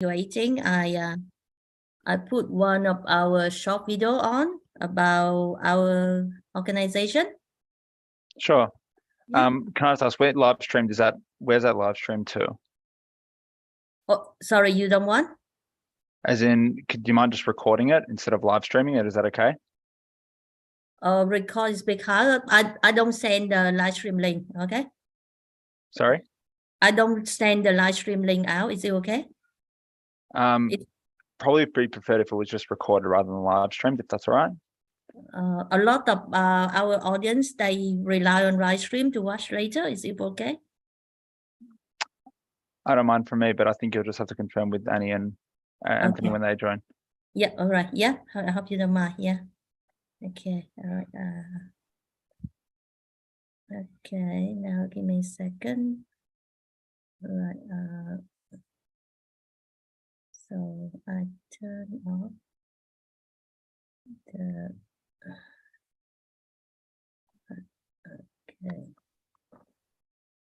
graduating, I put one of our short video on about our organization. Sure. Yeah. Can I just ask, where live stream where's that live stream to? Oh, sorry, you don't want? As in, do you mind just recording it instead of live streaming it? Is that okay? Record is because I don't send the live stream link, okay? Sorry? I don't send the live stream link out. Is it okay? Probably be preferred if it was just recorded rather than live streamed, if that's all right. A lot of our audience, they rely on live stream to watch later. Is it okay? I don't mind for me, but I think you'll just have to confirm with Annie and Anthony when they join. Yeah, all right. Yeah, I hope you don't mind. Yeah. Okay, all right. Okay, now give me a second. All right. So I turn off the. Okay.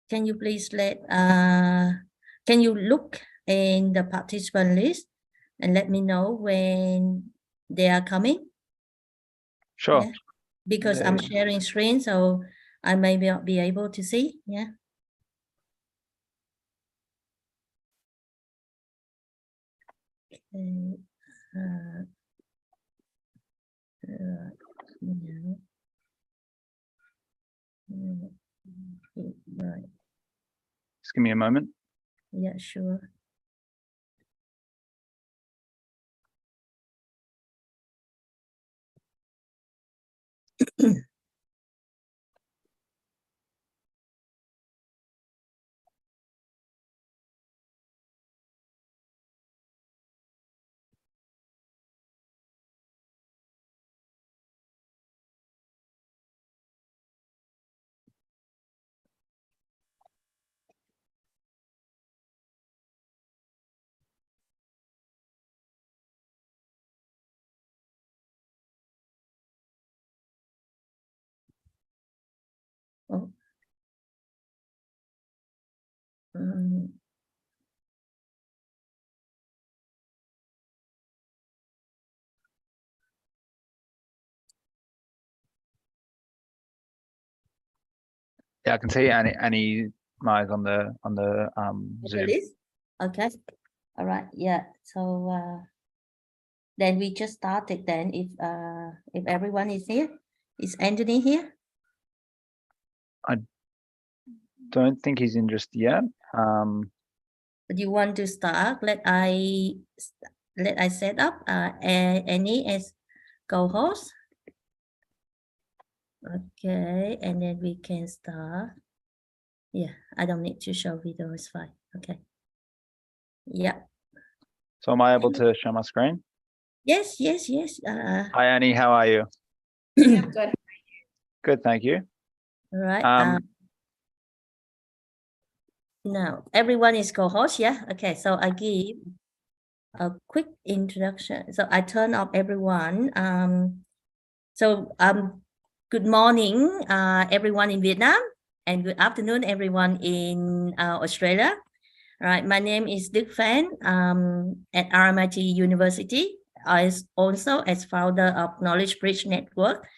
Can you please can you look in the participant list and let me know when they are coming? Sure. Yeah? Because I'm sharing screen, so I may not be able to see. Yeah. Okay. Right. Just give me a moment. Yeah, sure. Oh. Yeah, I can see Annie Mai on the Zoom. Okay. All right. Yeah. So then we just started. Then if everyone is here, is Anthony here? I don't think he's in just yet. Do you want to start? Let I set up Annie as co-host. Okay, and then we can start. Yeah, I don't need to show video. It's fine. Okay. Yeah. So am I able to share my screen? Yes. Hi Annie, how are you? Yeah, good. Good, thank you. All right. Now everyone is co-host. Yeah. Okay. So I give a quick introduction. So I turn off everyone. Good morning, everyone in Vietnam, and good afternoon, everyone in Australia. All right. My name is Đức Phan at RMIT University. I also as founder of Knowledge Bridge Network.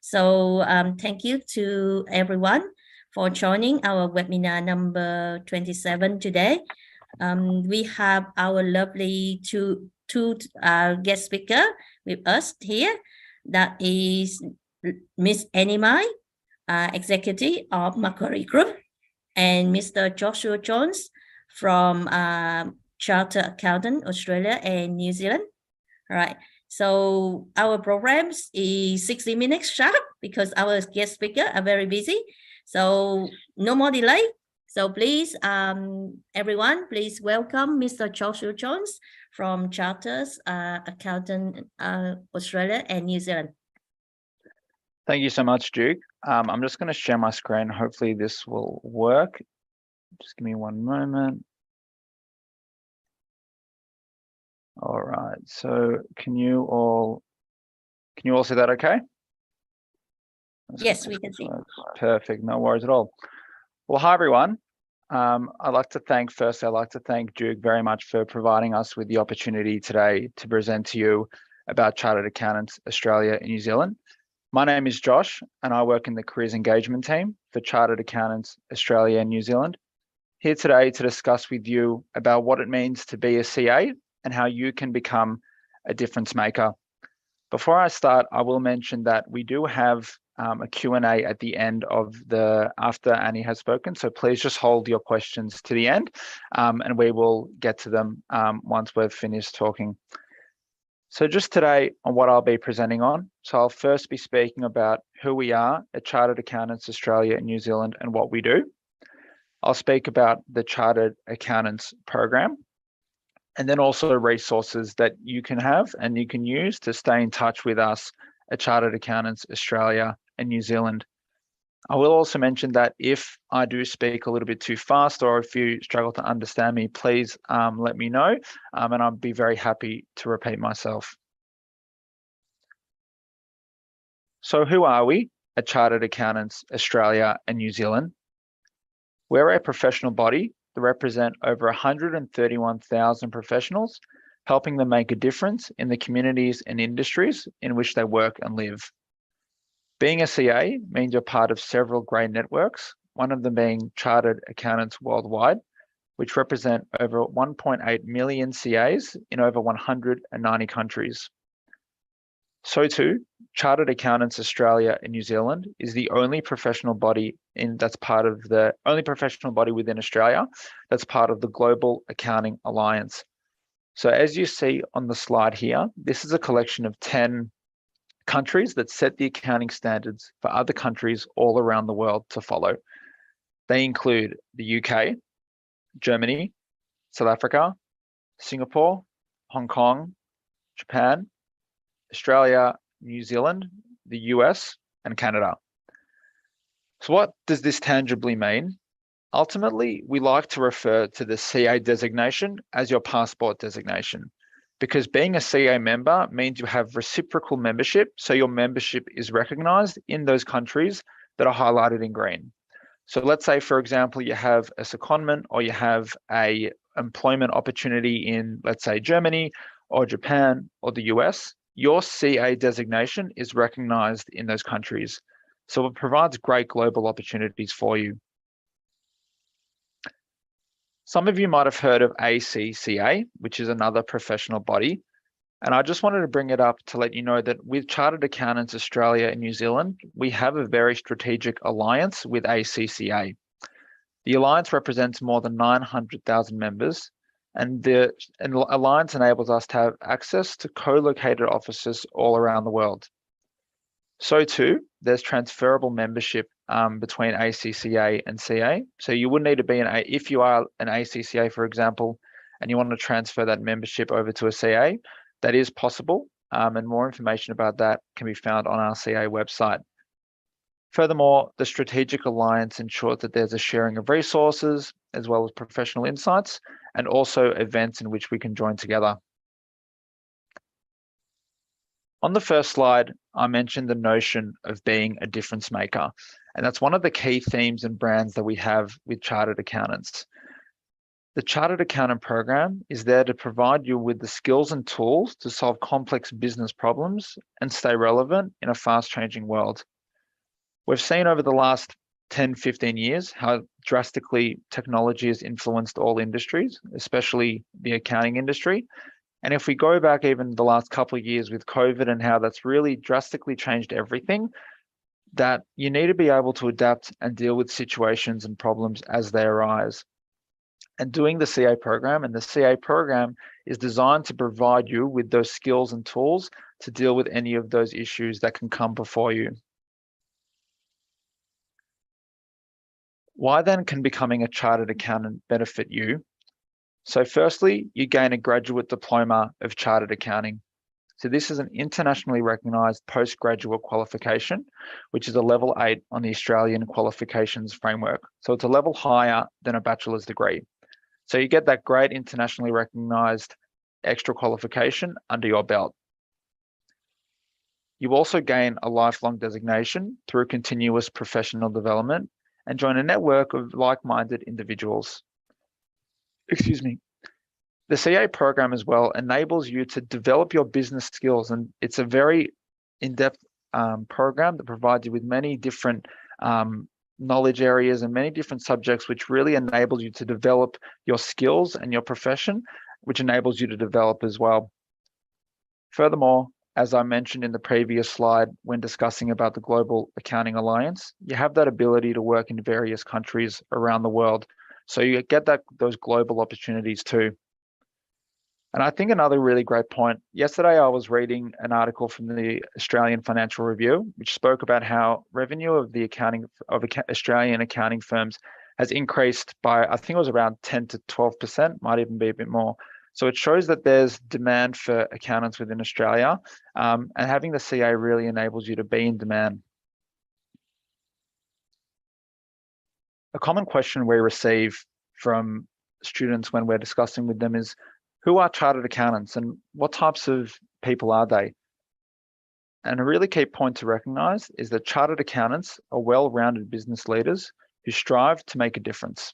So thank you to everyone for joining our webinar number 27 today. We have our lovely two guest speaker with us here. That is Miss Annie Mai, executive of Macquarie Group, and Mr. Joshua Jones from Chartered Accountant Australia and New Zealand. All right. So our programs is 60 minutes sharp because our guest speaker are very busy. So no more delay. So please, everyone, please welcome Mr. Joshua Jones from Chartered Accountant Australia and New Zealand. Thank you so much, Duke. I'm just going to share my screen. Hopefully this will work. Just give me one moment. All right. So can you all see that okay? Yes, we can see. Perfect. No worries at all. Well, hi, everyone. I'd like to thank Duke very much for providing us with the opportunity today to present to you about Chartered Accountants Australia and New Zealand. My name is Josh, and I work in the Careers Engagement team for Chartered Accountants Australia and New Zealand. Here today to discuss with you about what it means to be a CA and how you can become a difference maker. Before I start, I will mention that we do have a Q&A at the end of after Annie has spoken. So please just hold your questions to the end and we will get to them once we've finished talking. So just today on what I'll be presenting on. So I'll first be speaking about who we are at Chartered Accountants Australia and New Zealand and what we do. I'll speak about the Chartered Accountants program, and then also resources that you can have and you can use to stay in touch with us at Chartered Accountants Australia and New Zealand. I will also mention that if I do speak a little bit too fast or if you struggle to understand me, please let me know and I'll be very happy to repeat myself. So who are we at Chartered Accountants Australia and New Zealand? We're a professional body that represent over 131,000 professionals, helping them make a difference in the communities and industries in which they work and live. Being a CA means you're part of several great networks, one of them being Chartered Accountants Worldwide, which represent over 1.8 million CAs in over 190 countries. So too, Chartered Accountants Australia and New Zealand is the only professional body within Australia that's part of the Global Accounting Alliance. So as you see on the slide here, this is a collection of 10 countries that set the accounting standards for other countries all around the world to follow. They include the UK, Germany, South Africa, Singapore, Hong Kong, Japan, Australia, New Zealand, the US, and Canada. So what does this tangibly mean? Ultimately, we like to refer to the CA designation as your passport designation, because being a CA member means you have reciprocal membership, so your membership is recognized in those countries that are highlighted in green. So let's say, for example, you have a secondment or you have a employment opportunity in, let's say, Germany or Japan or the US, your CA designation is recognized in those countries. So it provides great global opportunities for you. Some of you might have heard of ACCA, which is another professional body. And I just wanted to bring it up to let you know that with Chartered Accountants Australia and New Zealand, we have a very strategic alliance with ACCA. The alliance represents more than 900,000 members, and the alliance enables us to have access to co-located offices all around the world. So too, there's transferable membership between ACCA and CA. So you would need to be if you are an ACCA, for example, and you want to transfer that membership over to a CA, that is possible. And more information about that can be found on our CA website. Furthermore, the strategic alliance ensures that there's a sharing of resources as well as professional insights and also events in which we can join together. On the first slide, I mentioned the notion of being a difference maker, and that's one of the key themes and brands that we have with Chartered Accountants. The Chartered Accountant program is there to provide you with the skills and tools to solve complex business problems and stay relevant in a fast-changing world. We've seen over the last 10, 15 years how drastically technology has influenced all industries, especially the accounting industry. And if we go back even the last couple of years with COVID and how that's really drastically changed everything, that you need to be able to adapt and deal with situations and problems as they arise. And doing the CA program, and the CA program is designed to provide you with those skills and tools to deal with any of those issues that can come before you. Why then can becoming a chartered accountant benefit you? So firstly, you gain a graduate diploma of chartered accounting. So this is an internationally recognized postgraduate qualification, which is a level 8 on the Australian qualifications framework. So it's a level higher than a bachelor's degree. So you get that great internationally recognized extra qualification under your belt. You also gain a lifelong designation through continuous professional development, and join a network of like-minded individuals. Excuse me. The CA program as well enables you to develop your business skills, and it's a very in-depth program that provides you with many different knowledge areas and many different subjects, which really enables you to develop your skills and your profession, which enables you to develop as well. Furthermore, as I mentioned in the previous slide, when discussing about the Global Accounting Alliance, you have that ability to work in various countries around the world. So you get those global opportunities too. And I think another really great point, yesterday I was reading an article from the Australian Financial Review, which spoke about how revenue of Australian accounting firms has increased by, I think it was around 10 to 12%, might even be a bit more. So it shows that there's demand for accountants within Australia, and having the CA really enables you to be in demand. A common question we receive from students when we're discussing with them is, who are chartered accountants and what types of people are they? And a really key point to recognize is that chartered accountants are well-rounded business leaders who strive to make a difference.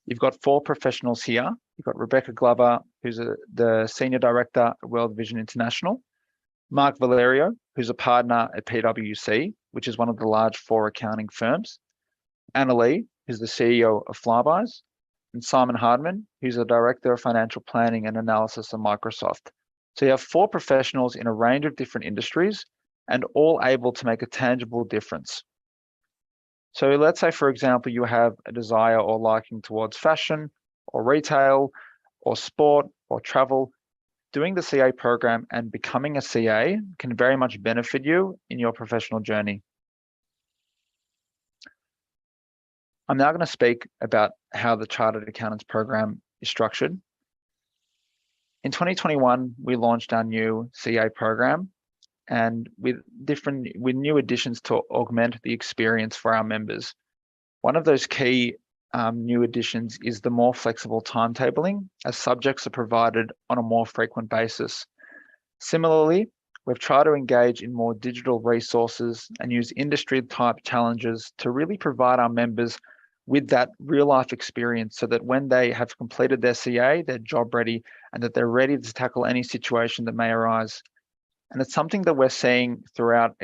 You've got 4 professionals here. You've got Rebecca Glover, who's the Senior Director at World Vision International, Mark Valerio, who's a partner at PwC, which is one of the large 4 accounting firms, Anna Lee, who's the CEO of Flybuys, and Simon Hardman, who's the Director of Financial Planning and Analysis at Microsoft. So you have 4 professionals in a range of different industries and all able to make a tangible difference. So let's say, for example, you have a desire or liking towards fashion or retail or sport or travel. Doing the CA program and becoming a CA can very much benefit you in your professional journey. I'm now going to speak about how the Chartered Accountants program is structured. In 2021, we launched our new CA program, and with new additions to augment the experience for our members. One of those key new additions is the more flexible timetabling, as subjects are provided on a more frequent basis. Similarly, we've tried to engage in more digital resources and use industry-type challenges to really provide our members with that real-life experience, so that when they have completed their CA, they're job ready, and that they're ready to tackle any situation that may arise. And it's something that we're seeing throughout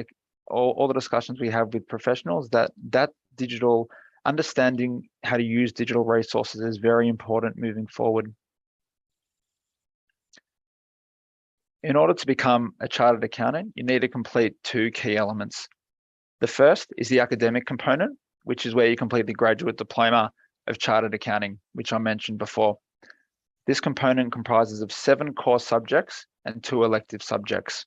all the discussions we have with professionals, that digital understanding how to use digital resources is very important moving forward. In order to become a chartered accountant, you need to complete 2 key elements. The first is the academic component, which is where you complete the graduate diploma of chartered accounting, which I mentioned before. This component comprises of 7 core subjects and 2 elective subjects.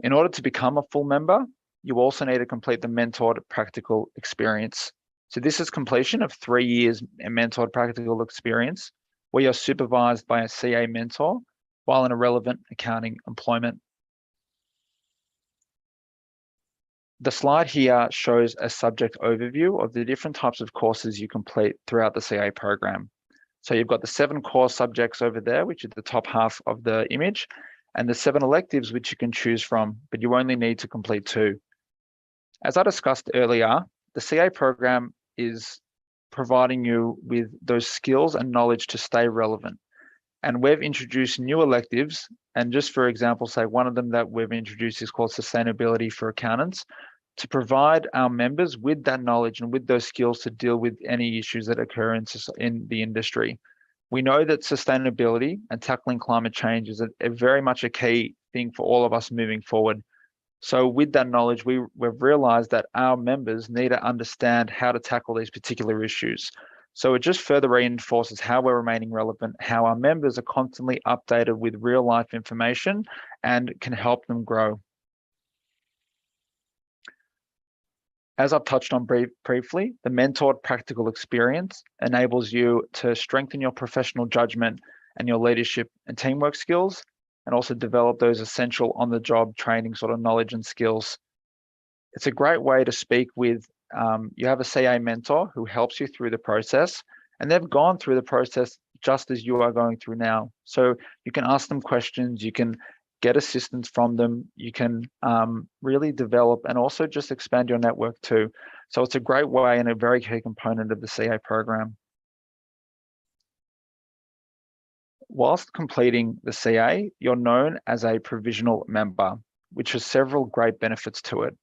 In order to become a full member, you also need to complete the mentored practical experience. So this is completion of 3 years in mentored practical experience, where you're supervised by a CA mentor while in a relevant accounting employment. The slide here shows a subject overview of the different types of courses you complete throughout the CA program. So you've got the 7 core subjects over there, which is the top half of the image, and the 7 electives which you can choose from, but you only need to complete 2. As I discussed earlier, the CA program is providing you with those skills and knowledge to stay relevant. And we've introduced new electives, and just for example, say one of them that we've introduced is called Sustainability for Accountants, to provide our members with that knowledge and with those skills to deal with any issues that occur in the industry. We know that sustainability and tackling climate change is a very much a key thing for all of us moving forward. So with that knowledge, we've realized that our members need to understand how to tackle these particular issues. So it just further reinforces how we're remaining relevant, how our members are constantly updated with real life information and can help them grow. As I've touched on briefly, the mentored practical experience enables you to strengthen your professional judgment and your leadership and teamwork skills, and also develop those essential on-the-job training sort of knowledge and skills. It's a great way to speak with, you have a CA mentor who helps you through the process, and they've gone through the process just as you are going through now. So you can ask them questions, you can get assistance from them, you can really develop and also just expand your network too. So it's a great way and a very key component of the CA program. Whilst completing the CA, you're known as a provisional member, which has several great benefits to it.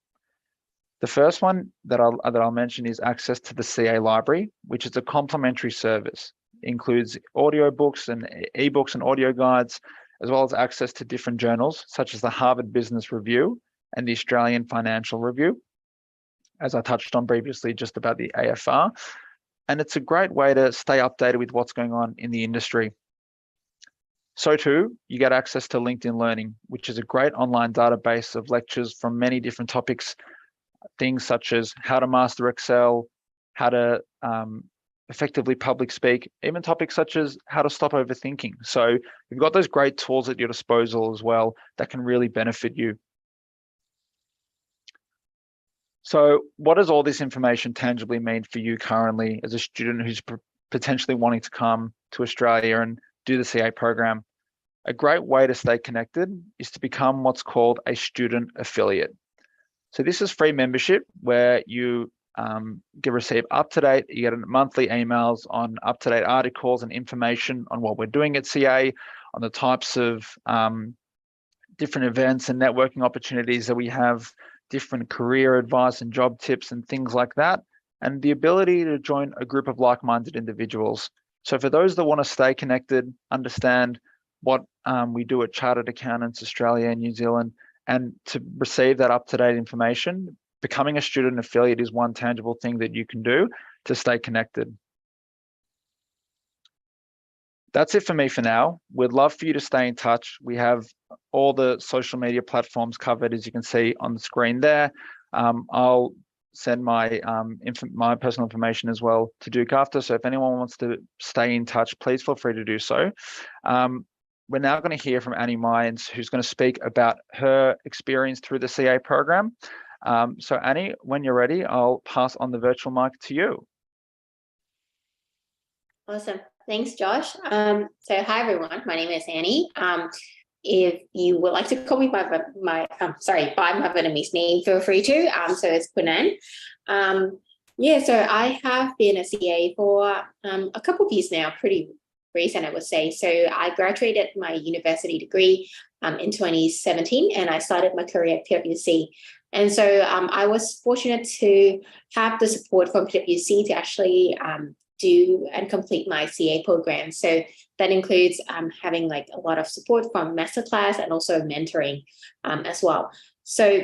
The first one that I'll mention is access to the CA library, which is a complimentary service. It includes audiobooks and ebooks and audio guides, as well as access to different journals, such as the Harvard Business Review and the Australian Financial Review, as I touched on previously just about the AFR. And it's a great way to stay updated with what's going on in the industry. So too, you get access to LinkedIn Learning, which is a great online database of lectures from many different topics, things such as how to master Excel, how to effectively public speak, even topics such as how to stop overthinking. So you've got those great tools at your disposal as well that can really benefit you. So what does all this information tangibly mean for you currently as a student who's potentially wanting to come to Australia and do the CA program? A great way to stay connected is to become what's called a student affiliate. So this is free membership where you receive up-to-date, you get monthly emails on up-to-date articles and information on what we're doing at CA, on the types of different events and networking opportunities that we have, different career advice and job tips and things like that, and the ability to join a group of like-minded individuals. So for those that want to stay connected, understand what we do at Chartered Accountants Australia and New Zealand, and to receive that up-to-date information, becoming a student affiliate is one tangible thing that you can do to stay connected. That's it for me for now. We'd love for you to stay in touch. We have all the social media platforms covered, as you can see on the screen there. I'll send my my personal information as well to Duke after. So if anyone wants to stay in touch, please feel free to do so. We're now going to hear from Annie Mai, who's going to speak about her experience through the CA program. So Annie, when you're ready, I'll pass on the virtual mic to you. Awesome. Thanks, Josh. So hi, everyone. My name is Annie. If you would like to call me by my Vietnamese name, feel free to. So it's Quinn. Yeah, so I have been a CA for a couple of years now, pretty recent, I would say. So I graduated my university degree in 2017, and I started my career at PwC. And so I was fortunate to have the support from PwC to actually do and complete my CA program. So that includes having like a lot of support from masterclass and also mentoring as well. So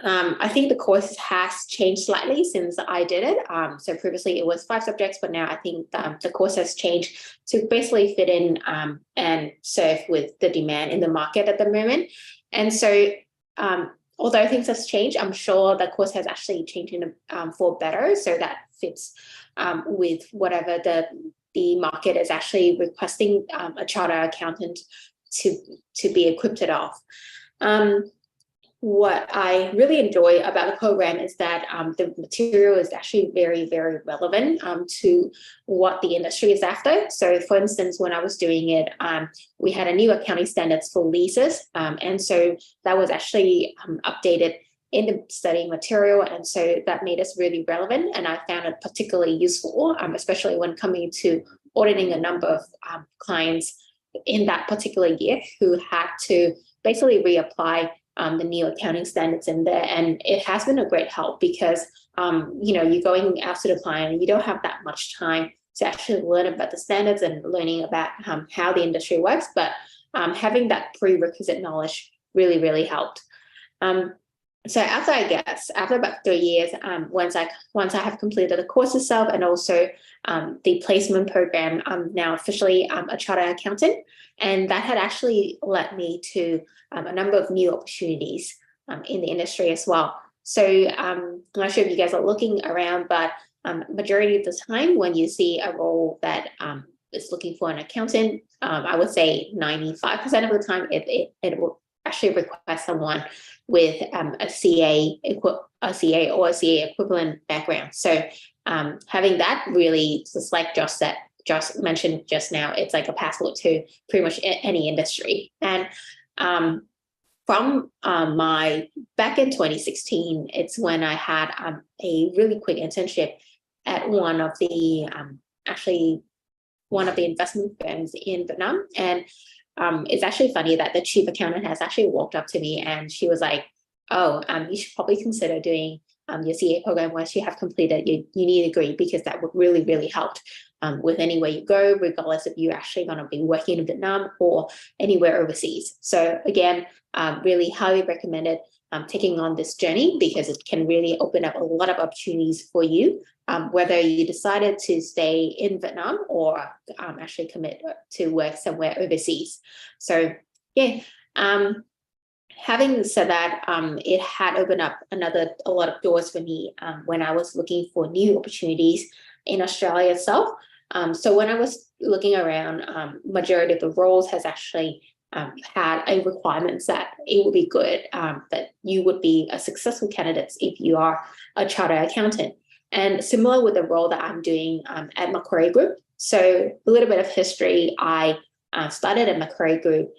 I think the course has changed slightly since I did it. So previously it was 5 subjects, but now I think the course has changed to basically fit in and serve with the demand in the market at the moment. And so although things have changed, I'm sure the course has actually changed for better, so that fits with whatever the market is actually requesting a chartered accountant to be equipped of. What I really enjoy about the program is that the material is actually very, very relevant to what the industry is after. So for instance, when I was doing it, we had a new accounting standards for leases. And so that was actually updated in the study material. And so that made us really relevant. And I found it particularly useful, especially when coming to auditing a number of clients in that particular year who had to basically reapply the new accounting standards in there. And it has been a great help because, you're going out to the client and you don't have that much time to actually learn about the standards and learning about how the industry works. But having that prerequisite knowledge really, really helped. So after about 3 years, once I have completed the course itself and also the placement program, I'm now officially a chartered accountant, and that had actually led me to a number of new opportunities in the industry as well. So I'm not sure if you guys are looking around, but majority of the time when you see a role that is looking for an accountant, I would say 95% of the time it will actually require someone with a CA or a CA equivalent background. So having that really, just like Josh mentioned just now, it's like a passport to pretty much any industry. And from my back in 2016, it's when I had a really quick internship at one of the investment firms in Vietnam. And it's actually funny that the chief accountant has actually walked up to me and she was like, oh, you should probably consider doing your CA program once you have completed your uni degree, because that would really, really help with anywhere you go, regardless if you're actually going to be working in Vietnam or anywhere overseas. So again, really highly recommended taking on this journey, because it can really open up a lot of opportunities for you, whether you decided to stay in Vietnam or actually commit to work somewhere overseas. So yeah, having said that, it had opened up a lot of doors for me when I was looking for new opportunities in Australia itself. So when I was looking around, majority of the roles has actually had a requirement that it would be good, that you would be a successful candidate if you are a chartered accountant. And similar with the role that I'm doing at Macquarie Group. So a little bit of history, I started at Macquarie Group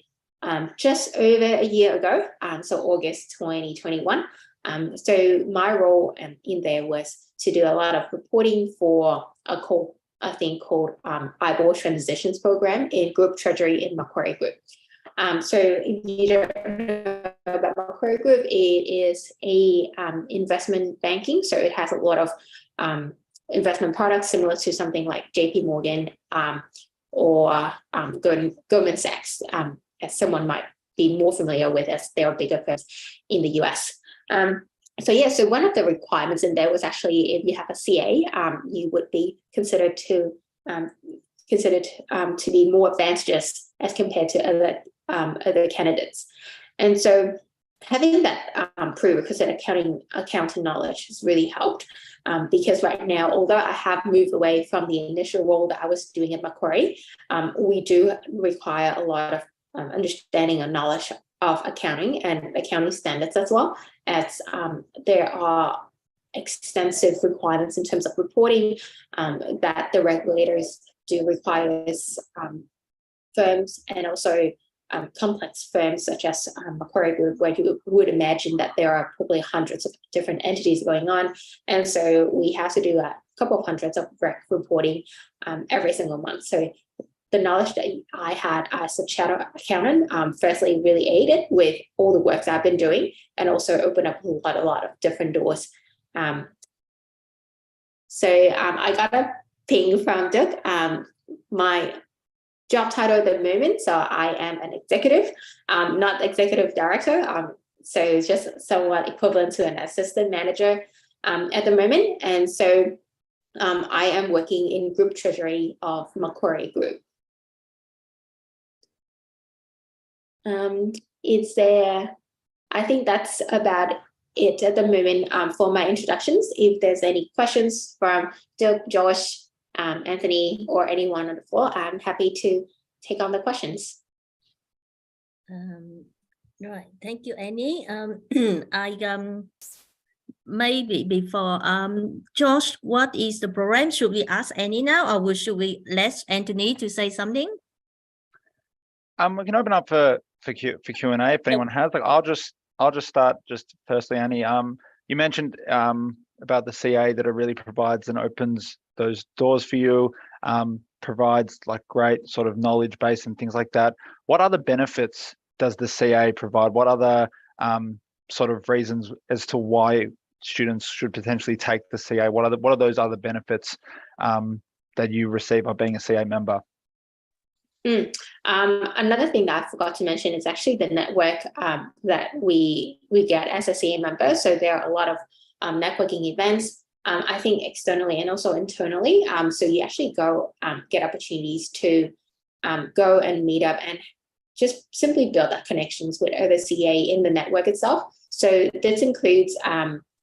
just over a year ago, so August 2021. So my role in there was to do a lot of reporting for a thing called IBOR Transitions Program in Group Treasury in Macquarie Group. So if you don't know about Macquarie Group, it is a investment banking. So it has a lot of investment products similar to something like JP Morgan or Goldman Sachs, as someone might be more familiar with, as they are bigger firms in the US. So one of the requirements in there was actually, if you have a CA, you would be considered to be more advantageous as compared to other candidates. And so having that prerequisite accounting knowledge has really helped, because right now, although I have moved away from the initial role that I was doing at Macquarie, we do require a lot of understanding and knowledge of accounting and accounting standards, as well as there are extensive requirements in terms of reporting that the regulators do require firms, and also complex firms such as Macquarie Group, where you would imagine that there are probably hundreds of different entities going on. And so we have to do a couple of hundreds of reporting every single month. So the knowledge that I had as a chartered accountant, firstly, really aided with all the work that I've been doing, and also opened up a lot of different doors. So I got a ping from Doug. My job title at the moment, so I am an executive, not executive director. So it's just somewhat equivalent to an assistant manager at the moment. And so I am working in group treasury of Macquarie Group. I think that's about it at the moment for my introductions. If there's any questions from Doug, Josh, Anthony, or anyone on the floor, I'm happy to take on the questions. Right, thank you, Annie. Maybe before Josh, what is the program? Should we ask Annie now, or should we let Anthony to say something? We can open up for Q&A if anyone has. Like, I'll just start. Just firstly, Annie, you mentioned about the CA that it really provides and opens those doors for you, provides like great sort of knowledge base and things like that. What other benefits does the CA provide? What other sort of reasons as to why students should potentially take the CA? What are those other benefits that you receive by being a CA member? Another thing that I forgot to mention is actually the network that we get as a CA member. So there are a lot of networking events, I think externally and also internally. So you actually go get opportunities to go and meet up and just simply build up connections with other CA in the network itself. So this includes,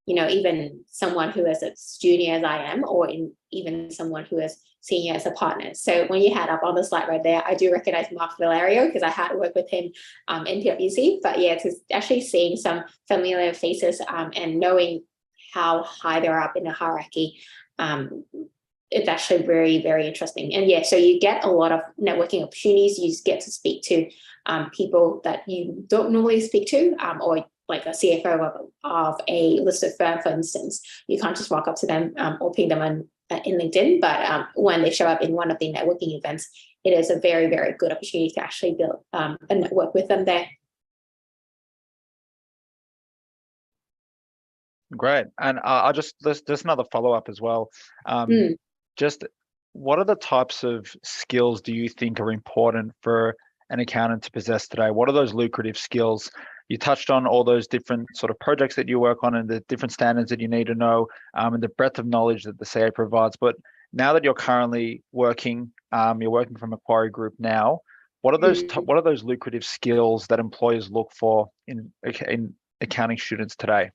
even someone who is as junior as I am, or even someone who is senior as a partner. So when you had up on the slide right there, I do recognize Mark Valerio because I had worked with him in PwC. But yeah, it's actually seeing some familiar faces and knowing how high they're up in the hierarchy it's actually very, very interesting. And yeah, so you get a lot of networking opportunities. You get to speak to people that you don't normally speak to, or like a CFO of a listed firm, for instance. You can't just walk up to them or ping them on in LinkedIn, but when they show up in one of the networking events, it is a very, very good opportunity to actually build a network with them there. Great. And there's another follow-up as well. Just what are the types of skills do you think are important for an accountant to possess today? What are those lucrative skills? You touched on all those different sort of projects that you work on and the different standards that you need to know, and the breadth of knowledge that the CA provides. But now that you're currently working, you're working for Macquarie Group now, what are those lucrative skills that employers look for in accounting students today?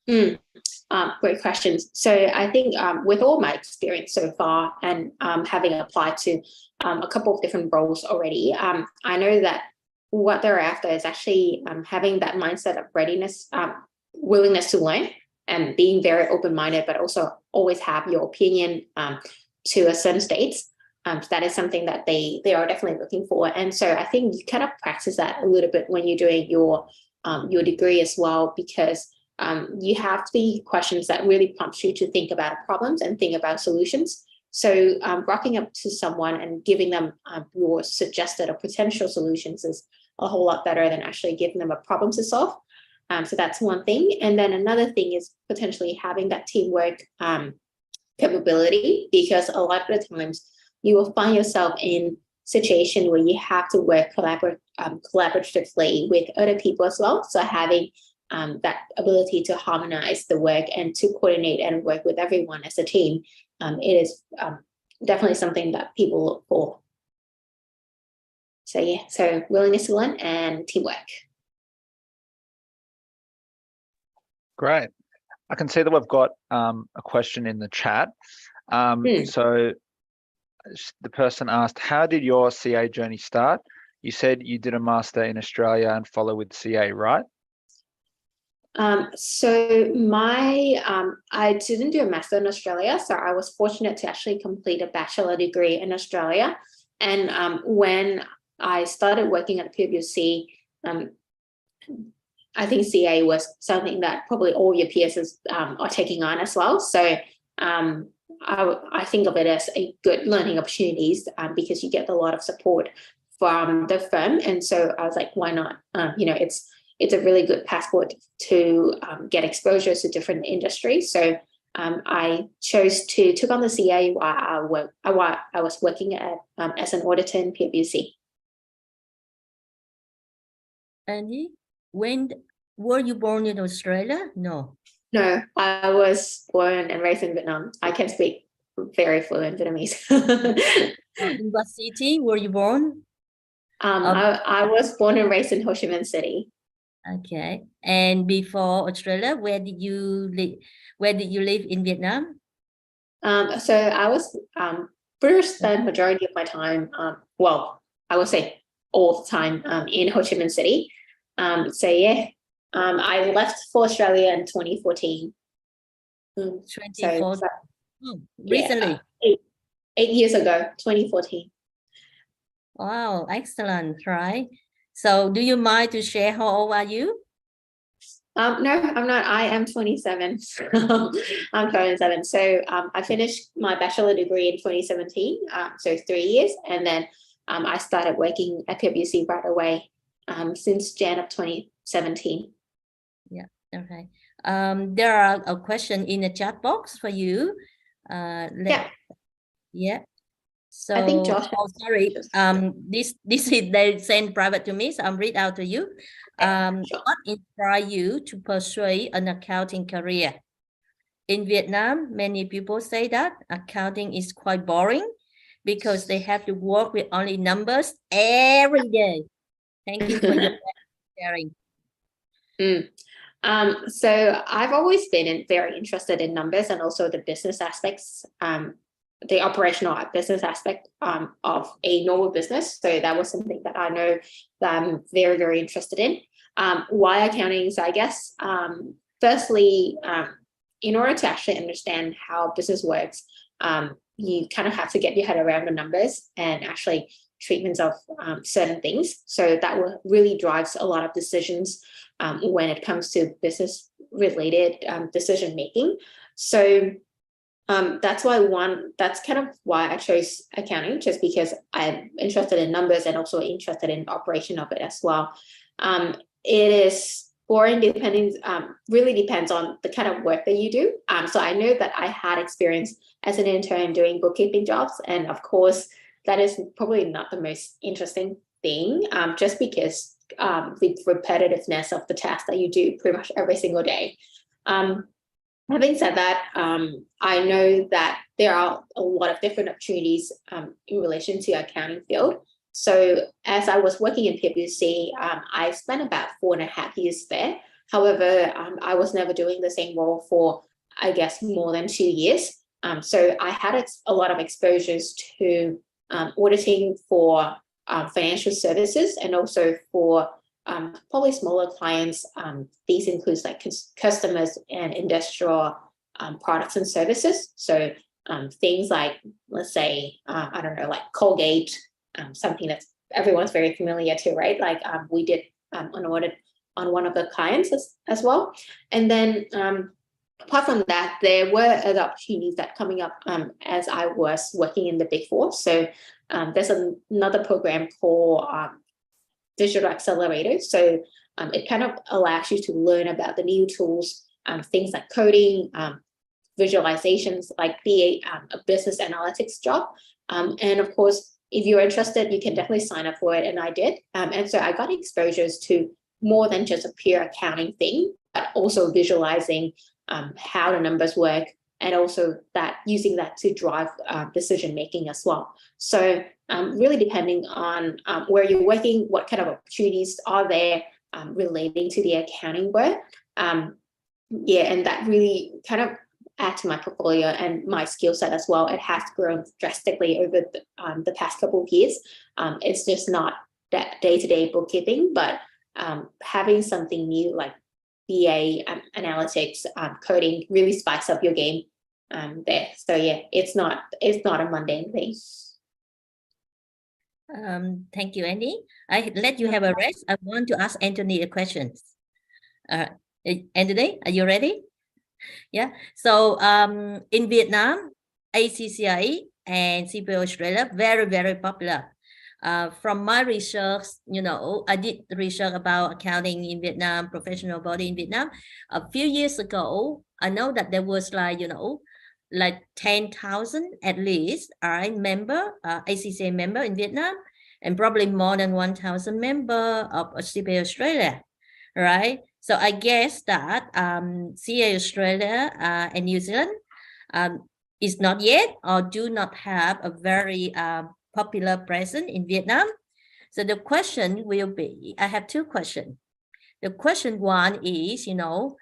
Great questions. So I think with all my experience so far and having applied to a couple of different roles already, I know that what they're after is actually having that mindset of readiness, willingness to learn, and being very open-minded, but also always have your opinion to a certain state. So that is something that they are definitely looking for. And so I think you kind of practice that a little bit when you're doing your degree as well, because you have the questions that really prompt you to think about problems and think about solutions. So rocking up to someone and giving them your suggested or potential solutions is a whole lot better than actually giving them a problem to solve. So that's one thing. And then another thing is potentially having that teamwork capability, because a lot of the times you will find yourself in situation where you have to work collaboratively with other people as well. So having that ability to harmonize the work and to coordinate and work with everyone as a team, it is definitely something that people look for. So yeah, so willingness to learn and teamwork. Great. I can see that we've got a question in the chat. So the person asked, how did your CA journey start? You said you did a master in Australia and follow with CA, right? So I didn't do a master in Australia, so I was fortunate to actually complete a bachelor degree in Australia. And when I started working at PwC, I think CA was something that probably all your peers are taking on as well. So I think of it as a good learning opportunities because you get a lot of support from the firm. And so I was like, why not? It's a really good passport to get exposure to different industries. So I chose to took on the CA while I was working at as an auditor in PwC. Annie, when were you born in Australia? No, I was born and raised in Vietnam. I can speak very fluent Vietnamese. in what city were you born? I was born and raised in Ho Chi Minh City. Okay. And before Australia, where did you live? Where did you live in Vietnam? So I was pretty much spent majority of my time, I would say all the time in Ho Chi Minh City. So yeah, I left for Australia in 2014. 2014. Recently. Yeah, 8 years ago, 2014. Wow, excellent, right? So do you mind to share how old are you? No, I'm not. I am 27. I'm 27. So I finished my bachelor degree in 2017, so 3 years. And then I started working at PwC right away since Jan of 2017. Yeah, okay. There are a question in the chat box for you. Yeah. So I think Josh. Oh, sorry. This is they send private to me, so I'm read out to you. Sure. What inspired you to pursue an accounting career? In Vietnam, many people say that accounting is quite boring because they have to work with only numbers every day. Thank you for your sharing. So I've always been very interested in numbers and also the business aspects, the operational business aspect of a normal business. So that was something that I know that I'm very, very interested in. Why accounting? So I guess, firstly, in order to actually understand how business works, you kind of have to get your head around the numbers and actually treatments of certain things. So that really drives a lot of decisions when it comes to business related decision making. So that's kind of why I chose accounting, just because I'm interested in numbers and also interested in operation of it as well. It is boring, really depends on the kind of work that you do. So I know that I had experience as an intern doing bookkeeping jobs, and of course that is probably not the most interesting thing, just because the repetitiveness of the tasks that you do pretty much every single day. Having said that, I know that there are a lot of different opportunities in relation to accounting field. So as I was working in PwC, I spent about 4.5 years there. However, I was never doing the same role for, I guess, more than 2 years. So I had a lot of exposures to auditing for financial services, and also for probably smaller clients. These includes like customers and industrial products and services. So things like, let's say, I don't know, like Colgate, something that everyone's very familiar to, right? Like we did an audit on one of the clients as well. And then apart from that, there were other opportunities that coming up as I was working in the Big Four. So there's another program called Digital Accelerator. So it kind of allows you to learn about the new tools, things like coding, visualizations, like be a business analytics job. And of course, if you're interested, you can definitely sign up for it. And I did. And so I got exposures to more than just a pure accounting thing, but also visualizing how the numbers work, and also that using that to drive decision making as well. So really depending on where you're working, what kind of opportunities are there relating to the accounting work. Yeah, and that really kind of add to my portfolio and my skill set as well. It has grown drastically over the past couple of years. It's just not that day-to-day bookkeeping, but having something new like BA analytics, coding really spice up your game there. So yeah, it's not a mundane thing. Thank you, Annie. I let you have a rest. I want to ask Anthony a question. Anthony, are you ready? Yeah. So in Vietnam, ACCA and CPA Australia, very, very popular. From my research, I did research about accounting in Vietnam, professional body in Vietnam. A few years ago, I know that there was like 10,000 at least member, ACCA member in Vietnam, and probably more than 1,000 member of CPA Australia, right? So I guess that CA Australia and New Zealand is not yet or do not have a very popular presence in Vietnam. So the question will be, I have two questions. The question one is, if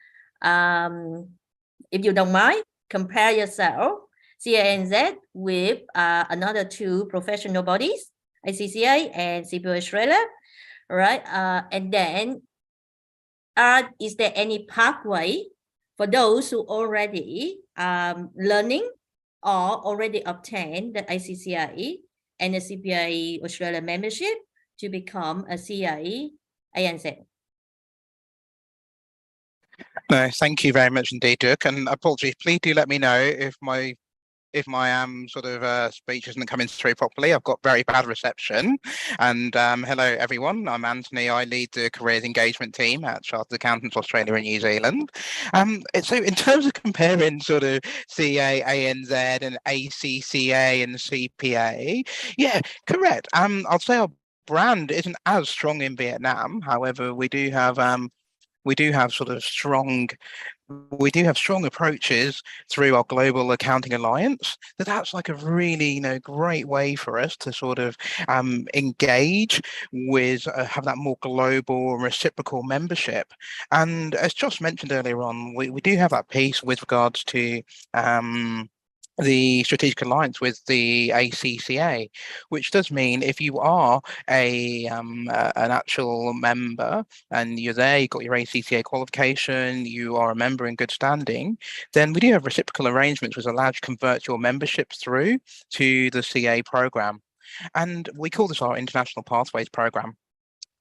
you don't mind, compare yourself, CA ANZ, with another two professional bodies, ACCA and CPA Australia, right? And then, is there any pathway for those who already learning or already obtained the ACCA and the CPA Australia membership to become a CA ANZ? No, thank you very much indeed, Dirk. And apologies, please do let me know if my sort of speech isn't coming through properly. I've got very bad reception. And hello, everyone. I'm Anthony. I lead the careers engagement team at Chartered Accountants Australia and New Zealand. So in terms of comparing sort of CA, ANZ and ACCA and CPA, yeah, correct. I'll say our brand isn't as strong in Vietnam. However, we do have strong approaches through our Global Accounting Alliance. That's like a really great way for us to sort of engage with have that more global and reciprocal membership. And as Josh mentioned earlier on, we do have that piece with regards to the strategic alliance with the ACCA, which does mean if you are an actual member and you're there, you've got your ACCA qualification, you are a member in good standing, then we do have reciprocal arrangements which allow you to convert your membership through to the CA program. And we call this our International Pathways program.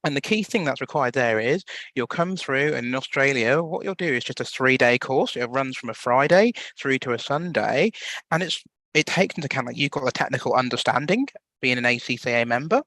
And the key thing that's required there is you'll come through, and in Australia, what you'll do is just a 3-day course. It runs from a Friday through to a Sunday, and it takes into account that you've got a technical understanding being an ACCA member.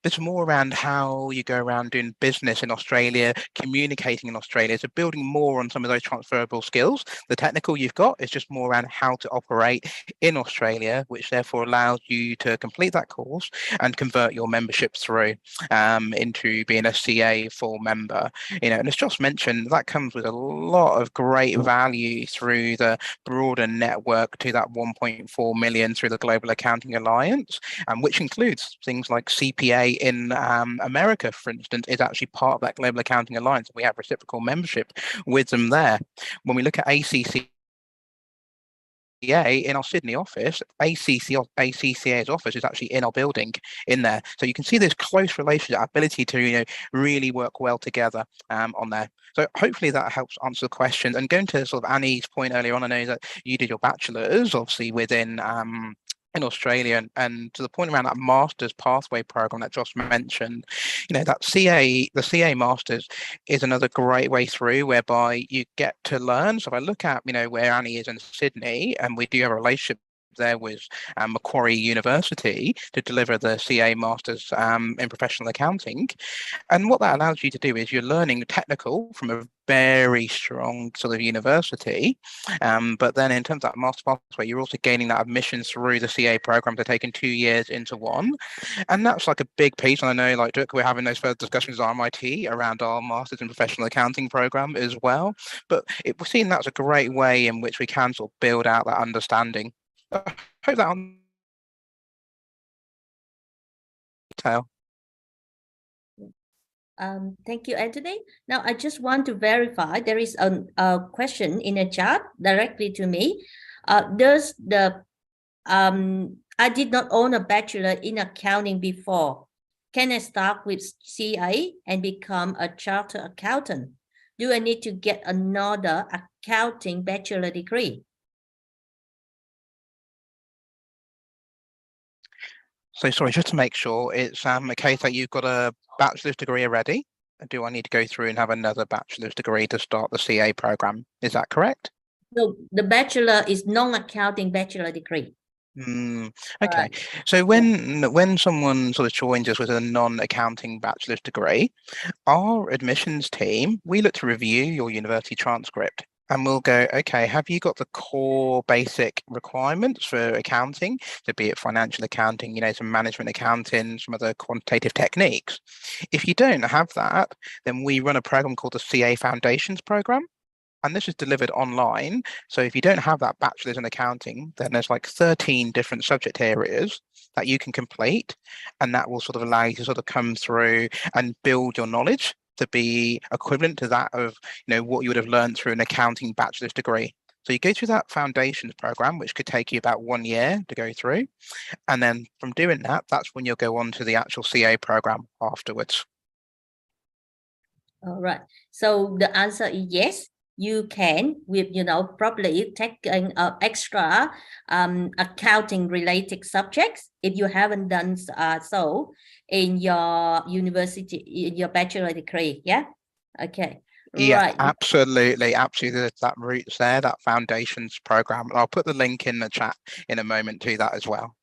It's more around how you go around doing business in Australia, communicating in Australia, so building more on some of those transferable skills. The technical you've got is just more around how to operate in Australia, which therefore allows you to complete that course and convert your membership through into being a CA full member. And as Josh mentioned, that comes with a lot of great value through the broader network to that 1.4 million through the Global Accounting Alliance, which includes things like CPA in America, for instance, is actually part of that Global Accounting Alliance. We have reciprocal membership with them there. When we look at ACCA in our Sydney office, ACCA's office is actually in our building in there. So you can see this close relationship, ability to really work well together on there. So hopefully that helps answer the question. And going to sort of Annie's point earlier on, I know that you did your bachelor's obviously within in Australia, and to the point around that master's pathway program that Josh mentioned, that the CA masters is another great way through whereby you get to learn. So if I look at where Annie is in Sydney, and we do have a relationship there with Macquarie University to deliver the CA Masters in Professional Accounting. And what that allows you to do is you're learning technical from a very strong sort of university, but then in terms of that master pathway, you're also gaining that admission through the CA program to taking 2 years into one. And that's like a big piece. And I know, like Dirk, we're having those further discussions at RMIT around our Masters in Professional Accounting program as well. But we're seeing that's a great way in which we can sort of build out that understanding. I hope that on detail. Thank you, Anthony. Now, I just want to verify there is a question in the chat directly to me. Does the I did not own a bachelor in accounting before. Can I start with CA and become a chartered accountant? Do I need to get another accounting bachelor degree? So sorry, just to make sure, it's a case that you've got a bachelor's degree already. Do I need to go through and have another bachelor's degree to start the CA program? Is that correct? No, the bachelor is non-accounting bachelor degree. Okay. Right. So when someone sort of joins us with a non-accounting bachelor's degree, our admissions team, we look to review your university transcript. And we'll go, okay, have you got the core basic requirements for accounting? So be it financial accounting, some management accounting, some other quantitative techniques. If you don't have that, then we run a program called the CA Foundations program. And this is delivered online. So if you don't have that bachelor's in accounting, then there's like 13 different subject areas that you can complete. And that will sort of allow you to sort of come through and build your knowledge to be equivalent to that of what you would have learned through an accounting bachelor's degree. So you go through that foundations program, which could take you about 1 year to go through. And then from doing that, that's when you'll go on to the actual CA program afterwards. All right. So the answer is yes. You can, with probably taking extra accounting related subjects if you haven't done so in your university, in your bachelor degree. Yeah. Okay. Yeah, right. Absolutely. There's that roots there, that foundations program. I'll put the link in the chat in a moment to that as well.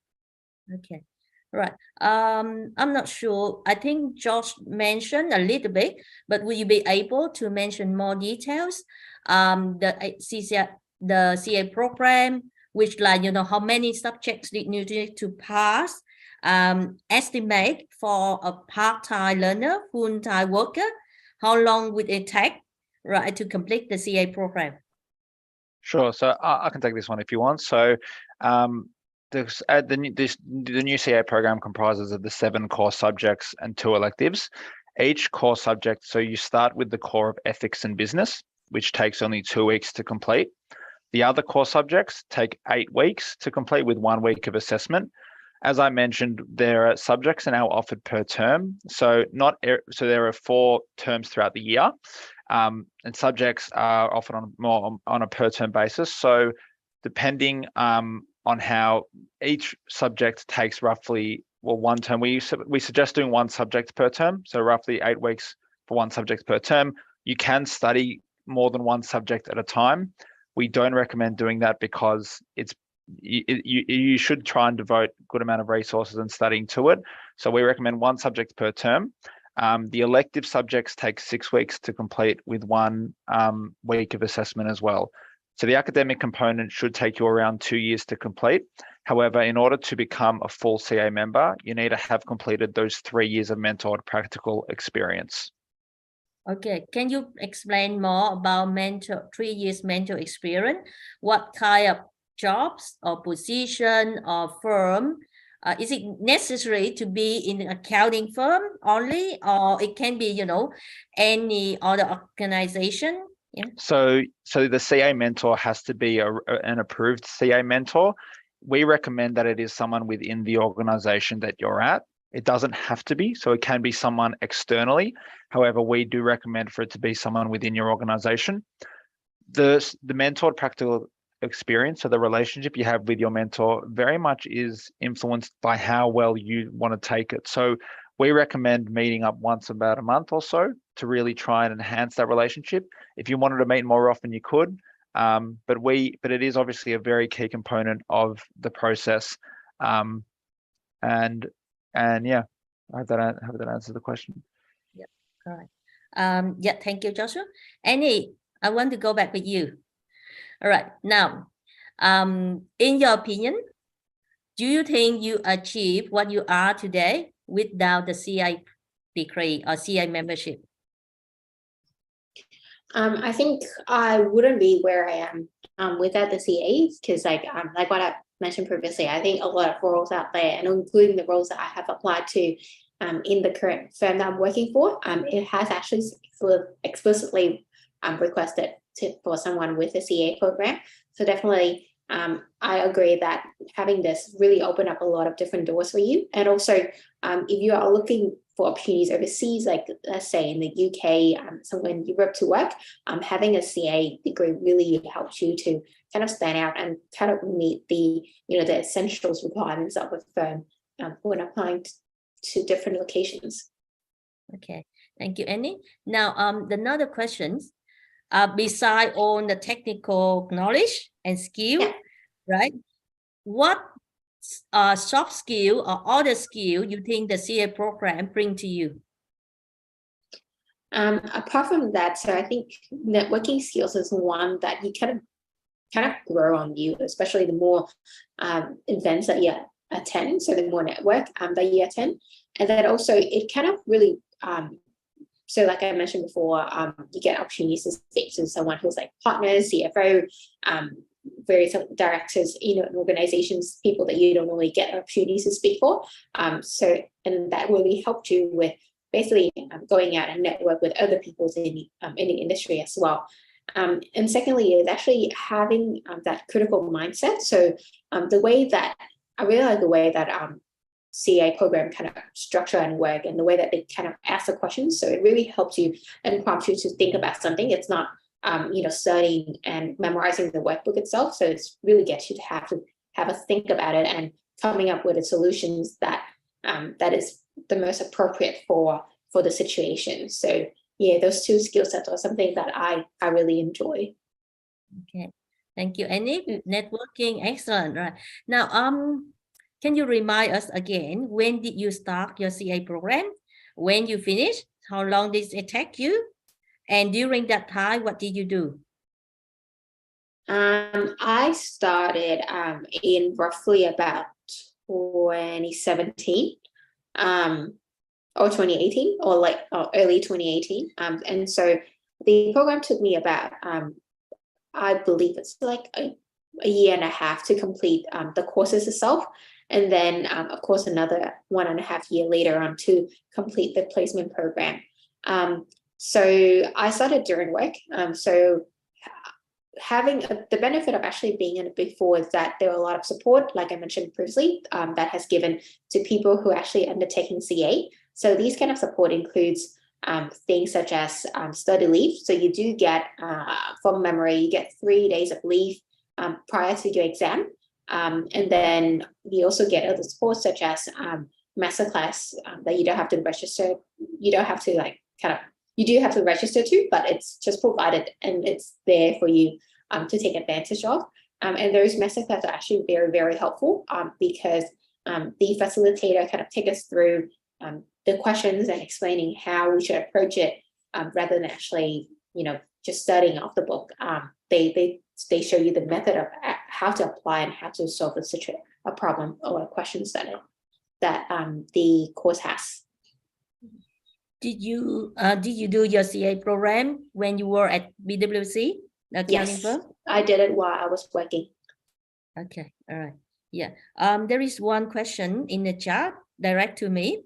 Okay. Right. I'm not sure. I think Josh mentioned a little bit, but will you be able to mention more details? The CA program, which how many subjects did you need to pass? Estimate for a part-time learner, full-time worker, how long would it take, right, to complete the CA program? Sure. So I can take this one if you want. So the new CA program comprises of the 7 core subjects and 2 electives. Each core subject, so you start with the core of ethics and business, which takes only 2 weeks to complete. The other core subjects take 8 weeks to complete with 1 week of assessment. As I mentioned, there are subjects are now offered per term. So there are 4 terms throughout the year, and subjects are offered on a per term basis. So depending on how each subject takes roughly, well, 1 term, we suggest doing 1 subject per term. So roughly 8 weeks for 1 subject per term. You can study more than 1 subject at a time. We don't recommend doing that because you should try and devote a good amount of resources and studying to it. So we recommend 1 subject per term. The elective subjects take 6 weeks to complete with 1 week of assessment as well. So the academic component should take you around 2 years to complete. However, in order to become a full CA member, you need to have completed those 3 years of mentored practical experience. Okay, can you explain more about 3 years mentor experience? What kind of jobs or position or firm? Is it necessary to be in an accounting firm only, or it can be, any other organization? Yeah. So the CA mentor has to be an approved CA mentor. We recommend that it is someone within the organization that you're at. It doesn't have to be, so it can be someone externally. However, we do recommend for it to be someone within your organization. The mentored practical experience, so the relationship you have with your mentor, very much is influenced by how well you want to take it. So we recommend meeting up once about a month or so to really try and enhance that relationship. If you wanted to meet more often, you could, but it is obviously a very key component of the process. And yeah, I hope that answers the question. Yeah, all right. Yeah, thank you, Joshua. Annie, I want to go back with you. All right, now, in your opinion, do you think you achieved what you are today without the CA degree or CA membership? I think I wouldn't be where I am without the CAs, because like what I mentioned previously, I think a lot of roles out there, and including the roles that I have applied to in the current firm that I'm working for, it has actually explicitly requested for someone with a CA program. So definitely, I agree that having this really opened up a lot of different doors for you. And also, if you are looking for opportunities overseas, like let's say in the UK, somewhere in Europe to work, having a CA degree really helps you to kind of stand out and kind of meet the essentials requirements of a firm when applying to different locations. Okay, thank you, Annie. Now, another question. Beside all the technical knowledge and skill, yeah. Right? What soft skill or other skill you think the CA program bring to you? Apart from that, so I think networking skills is one that you kind of grow on you, especially the more events that you attend. So the more network that you attend, and then also it kind of really so like I mentioned before, you get opportunities to speak to someone who's like partners, CFO, various directors, in organizations, people that you don't normally get opportunities to speak for. And that really helped you with basically going out and network with other people in the industry as well. And secondly, is actually having that critical mindset. So the way that I really like the way that CA program kind of structure and work, and the way that they kind of ask the questions. So it really helps you and prompts you to think about something. It's not studying and memorizing the workbook itself. So it's really gets you to have a think about it and coming up with the solutions that that is the most appropriate for the situation. So yeah, those 2 skill sets are something that I really enjoy. Okay, thank you, Annie. Networking, excellent. Right now, can you remind us again, when did you start your CA program? When you finished? How long did it take you? And during that time, what did you do? I started in roughly about 2017 or 2018 or early 2018. And so the program took me about, I believe it's like a year and a half to complete the courses itself. And then, of course, another 1.5 years later to complete the placement program. So I started during work. So the benefit of actually being in a Big Four is that there are a lot of support, like I mentioned previously, that has given to people who are actually undertaking CA. So these kind of support includes things such as study leave. So you do get, from memory, you get 3 days of leave prior to your exam. And then you also get other support such as masterclass that you don't have to register. You don't have to you do have to register to, but it's just provided and it's there for you to take advantage of. And those masterclass are actually very, very helpful because the facilitator kind of take us through the questions and explaining how we should approach it rather than actually, just studying off the book. They show you the method of how to apply and how to solve a problem or a question that the course has. Did you do your CA program when you were at BWC, the accounting firm? I did it while I was working. Okay, all right. Yeah. There is one question in the chat direct to me.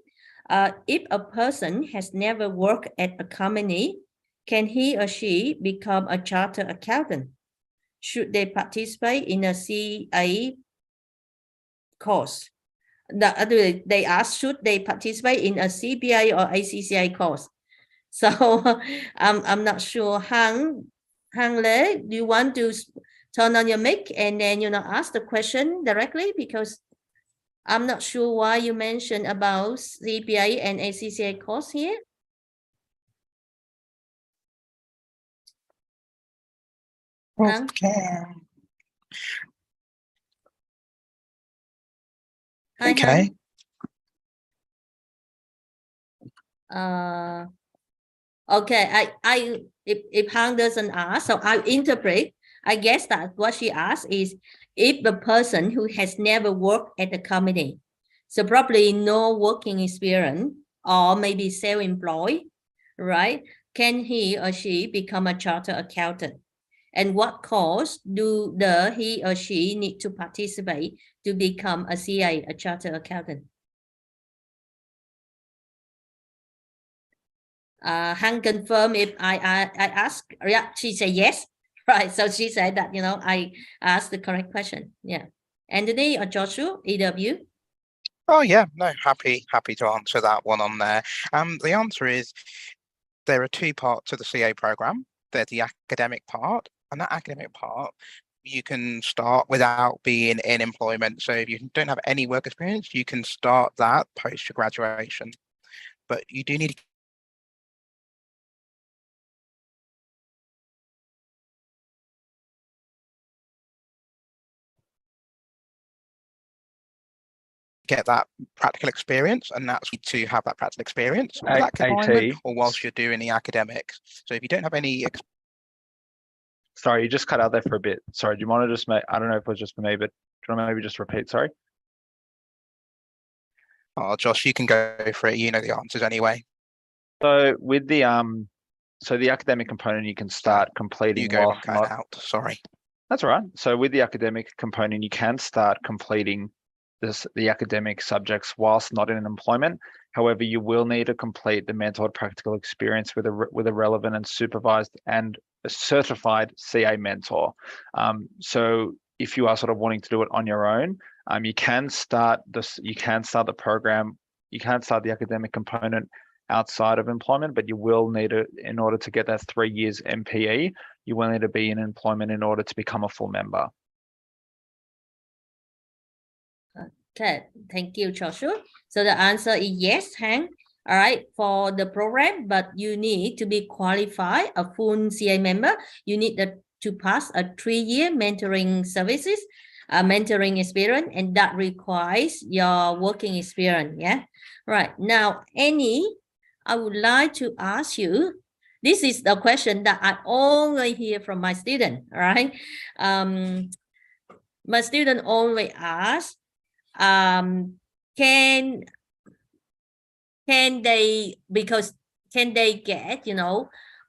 If a person has never worked at a company, can he or she become a chartered accountant? Should they participate in a CA course? They ask, should they participate in a CPA or ACCA course? So I'm not sure. Hang Le, do you want to turn on your mic and then ask the question directly, because I'm not sure why you mentioned about CPA and ACCA course here. Okay. Hi, Okay. Okay. If Han doesn't ask, so I'll interpret. I guess that what she asked is if the person who has never worked at a company, so probably no working experience or maybe self-employed, right? Can he or she become a chartered accountant? And what course do he or she need to participate to become a CA, a chartered accountant? Han confirm if I ask. Yeah, she said yes. Right. So she said that, I asked the correct question. Yeah. Anthony or Joshua, either of you? Oh yeah, no, happy to answer that one on there. The answer is there are two parts of the CA program. There's the academic part, and that academic part you can start without being in employment. So if you don't have any work experience, you can start that post your graduation. But you do need to get that practical experience, and that's to have that practical experience with that confinement or whilst you're doing the academics. So if you don't have any Sorry, you just cut out there for a bit. Sorry, do you want to just I don't know if it was just for me, but do you want to maybe just repeat? Sorry. Oh, Josh, you can go for it. You know the answers anyway. So with the the academic component, you can start completing. You go cut out. Sorry. That's all right. So with the academic component, you can start completing the academic subjects whilst not in employment. However, you will need to complete the mentored practical experience with a relevant and supervised and a certified CA mentor. So if you are sort of wanting to do it on your own, you can start the program, you can start the academic component outside of employment, but you will need to, in order to get that 3 years MPE, you will need to be in employment in order to become a full member. Okay, thank you, Joshua. So the answer is yes, Han. All right, for the program, but you need to be qualified, a full CA member. You need to pass a 3-year mentoring services, mentoring experience, and that requires your working experience. Yeah, right. Now, Annie, I would like to ask you, this is the question that I always hear from my student, right? My student always ask, can they get,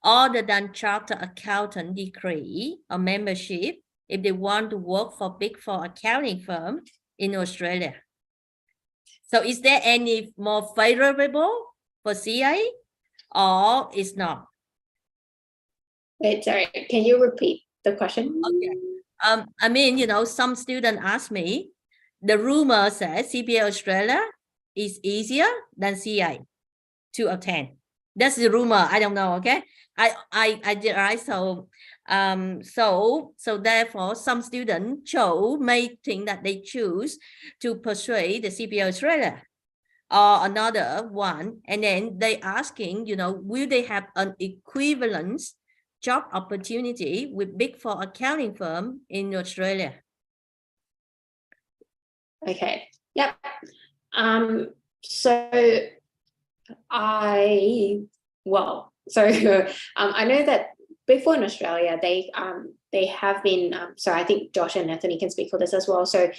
other than chartered accountant degree or membership if they want to work for Big Four accounting firm in Australia? So is there any more favorable for CA or it's not? Wait, sorry, can you repeat the question? Okay. I mean, you know, some students ask me, the rumor says CPA Australia is easier than CA to obtain. That's the rumor. I don't know. Okay. I did right. So therefore some students may think that they choose to pursue the CPA Australia or another one, and then they asking, you know, will they have an equivalent job opportunity with Big Four accounting firm in Australia? Okay. Yep. So I know that Big Four in Australia, they have been, so I think Josh and Anthony can speak for this as well. So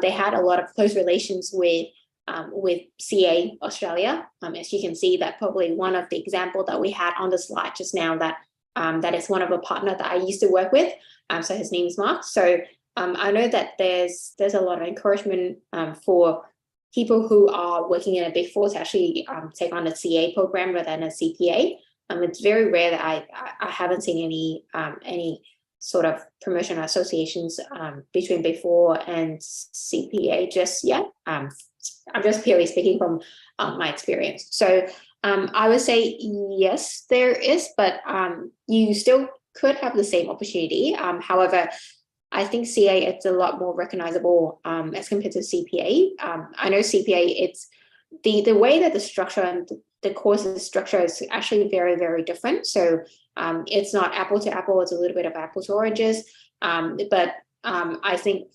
they had a lot of close relations with CA Australia. As you can see, that probably one of the example that we had on the slide just now, that is one of a partner that I used to work with. So his name is Mark. So I know that there's a lot of encouragement for people who are working in a Big Four to actually take on a CA program rather than a CPA. It's very rare that I haven't seen any sort of promotion associations between Big Four and CPA just yet. I'm just purely speaking from my experience. So I would say yes, there is, but you still could have the same opportunity. However, I think CA, it's a lot more recognizable as compared to CPA. I know CPA, it's the way that the structure and the course structure is actually very, very different. So it's not apple to apple, it's a little bit of apple to oranges. But I think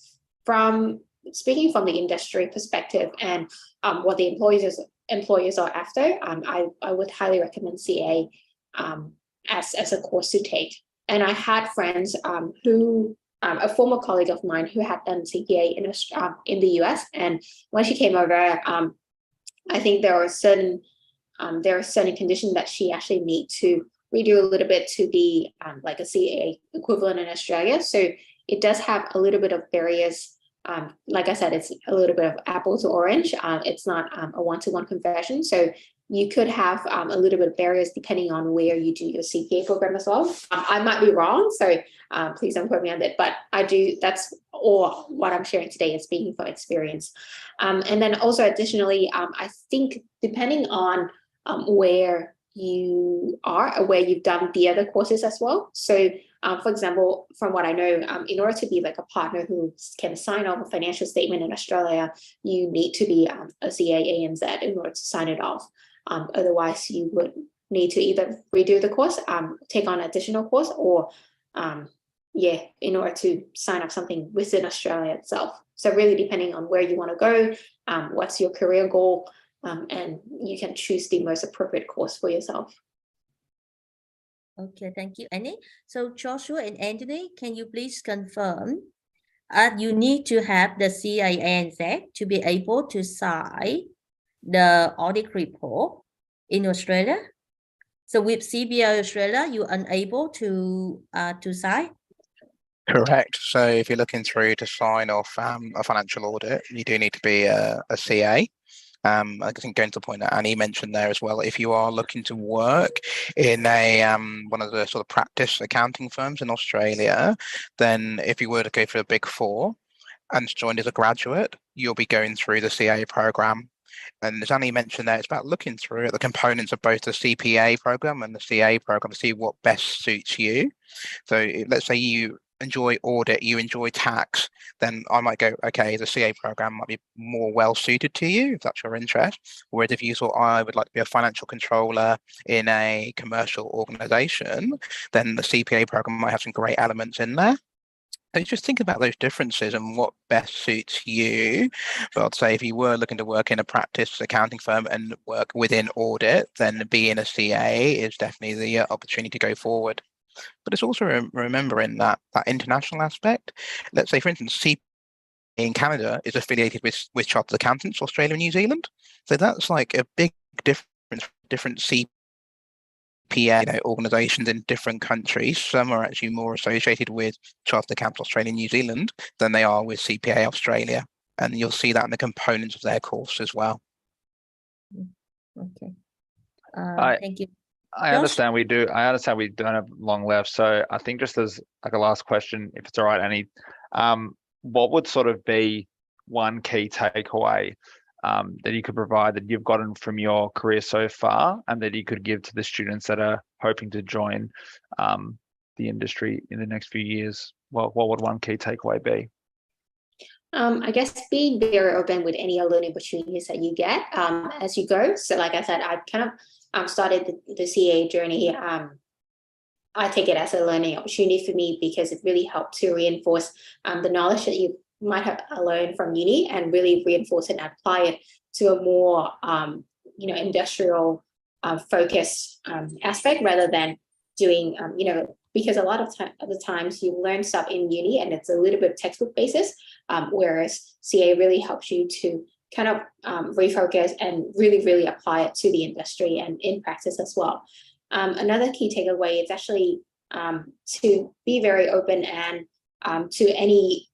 from speaking from the industry perspective and what the employers are after, I would highly recommend CA as a course to take. And I had friends who, a former colleague of mine who had done CPA in the US, and when she came over, I think there are certain conditions that she actually need to redo a little bit to be like a CA equivalent in Australia. So it does have a little bit of barriers. Like I said, it's a little bit of apple to orange. It's not a one-to-one conversion. So you could have a little bit of barriers depending on where you do your CPA program as well. I might be wrong, so please don't quote me on that, but that's all what I'm sharing today is speaking from experience. And then also additionally, I think depending on where you are or where you've done the other courses as well. So for example, from what I know, in order to be like a partner who can sign off a financial statement in Australia, you need to be a CA ANZ in order to sign it off. Otherwise, you would need to either redo the course, take on additional course, or in order to sign up something within Australia itself. So really depending on where you want to go, what's your career goal, and you can choose the most appropriate course for yourself. Okay, thank you, Annie. So Joshua and Anthony, can you please confirm you need to have the CA ANZ to be able to sign the audit report in Australia? So with CPA Australia, you're unable to sign? Correct. So if you're looking through to sign off a financial audit, you do need to be a CA. I think going to the point that Annie mentioned there as well, if you are looking to work in a one of the sort of practice accounting firms in Australia, then if you were to go for a Big Four and join as a graduate, you'll be going through the CA program. And as Annie mentioned there, it's about looking through the components of both the CPA program and the CA program to see what best suits you. So let's say you enjoy audit, you enjoy tax, then I might go, okay, the CA program might be more well suited to you if that's your interest. Whereas if you thought I would like to be a financial controller in a commercial organization, then the CPA program might have some great elements in there. So just think about those differences and what best suits you. But I'd say if you were looking to work in a practice accounting firm and work within audit, then being a CA is definitely the opportunity to go forward. But it's also remembering that international aspect. Let's say, for instance, CPA in Canada is affiliated with Chartered Accountants, Australia and New Zealand. So that's like a big difference, different CPA organizations in different countries. Some are actually more associated with Chartered Accountants Australia and New Zealand than they are with CPA Australia. And you'll see that in the components of their course as well. Okay. Thank you. I understand we do. I understand we don't have long left. So I think just as like a last question, if it's all right, Annie, what would sort of be one key takeaway that you could provide that you've gotten from your career so far and that you could give to the students that are hoping to join the industry in the next few years? Well, what would one key takeaway be? I guess being very open with any learning opportunities that you get as you go. So like I said, I kind of started the CA journey. I take it as a learning opportunity for me because it really helped to reinforce the knowledge that you might have learned from uni and really reinforce it and apply it to a more, industrial focused aspect rather than doing, because a lot of the times you learn stuff in uni and it's a little bit textbook basis, whereas CA really helps you to kind of refocus and really, really apply it to the industry and in practice as well. Another key takeaway is actually to be very open and to any